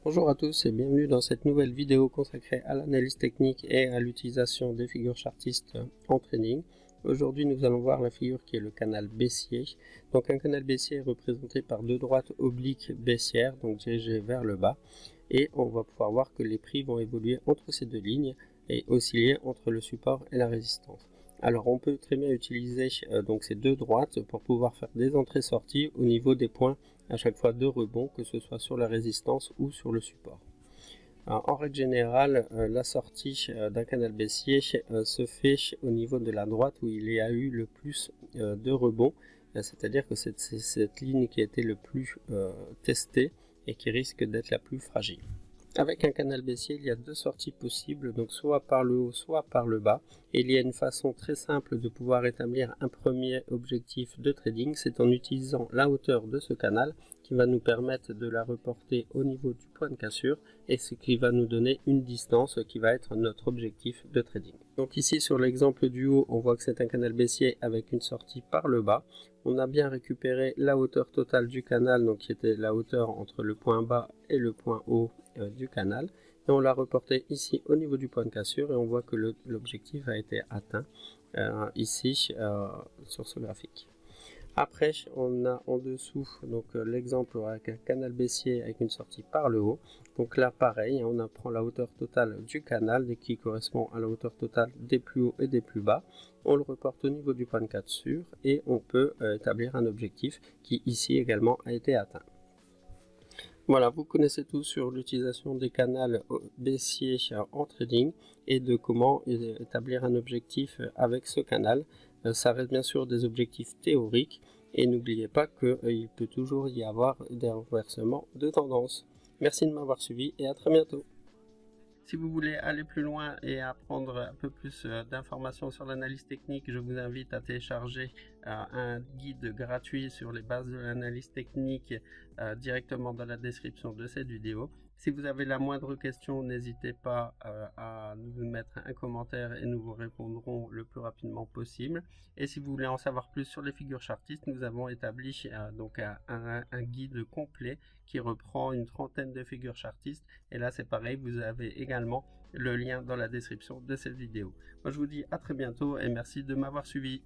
Bonjour à tous et bienvenue dans cette nouvelle vidéo consacrée à l'analyse technique et à l'utilisation des figures chartistes en trading. Aujourd'hui nous allons voir la figure qui est le canal baissier. Donc un canal baissier est représenté par deux droites obliques baissières, donc dirigées vers le bas. Et on va pouvoir voir que les prix vont évoluer entre ces deux lignes et osciller entre le support et la résistance. Alors on peut très bien utiliser donc ces deux droites pour pouvoir faire des entrées-sorties au niveau des points à chaque fois de rebond, que ce soit sur la résistance ou sur le support. Alors, en règle générale, la sortie d'un canal baissier se fait au niveau de la droite où il y a eu le plus de rebond, c'est-à-dire que c'est cette ligne qui a été le plus testée et qui risque d'être la plus fragile. Avec un canal baissier, il y a deux sorties possibles, donc soit par le haut, soit par le bas. Et il y a une façon très simple de pouvoir établir un premier objectif de trading, c'est en utilisant la hauteur de ce canal qui va nous permettre de la reporter au niveau du point de cassure et ce qui va nous donner une distance qui va être notre objectif de trading. Donc ici sur l'exemple du haut, on voit que c'est un canal baissier avec une sortie par le bas. On a bien récupéré la hauteur totale du canal, donc qui était la hauteur entre le point bas et le point haut du canal, et on l'a reporté ici au niveau du point de cassure et on voit que l'objectif a été atteint ici sur ce graphique. Après, on a en dessous donc l'exemple avec un canal baissier avec une sortie par le haut. Donc là, pareil, on apprend la hauteur totale du canal qui correspond à la hauteur totale des plus hauts et des plus bas. On le reporte au niveau du point de cassure et on peut établir un objectif qui ici également a été atteint. Voilà, vous connaissez tout sur l'utilisation des canaux baissiers en trading et de comment établir un objectif avec ce canal. Ça reste bien sûr des objectifs théoriques et n'oubliez pas qu'il peut toujours y avoir des renversements de tendance. Merci de m'avoir suivi et à très bientôt. Si vous voulez aller plus loin et apprendre un peu plus d'informations sur l'analyse technique, je vous invite à télécharger un guide gratuit sur les bases de l'analyse technique directement dans la description de cette vidéo. Si vous avez la moindre question, n'hésitez pas à nous mettre un commentaire et nous vous répondrons le plus rapidement possible. Et si vous voulez en savoir plus sur les figures chartistes, nous avons établi donc un guide complet qui reprend une trentaine de figures chartistes. Et là, c'est pareil, vous avez également le lien dans la description de cette vidéo. Moi, je vous dis à très bientôt et merci de m'avoir suivi.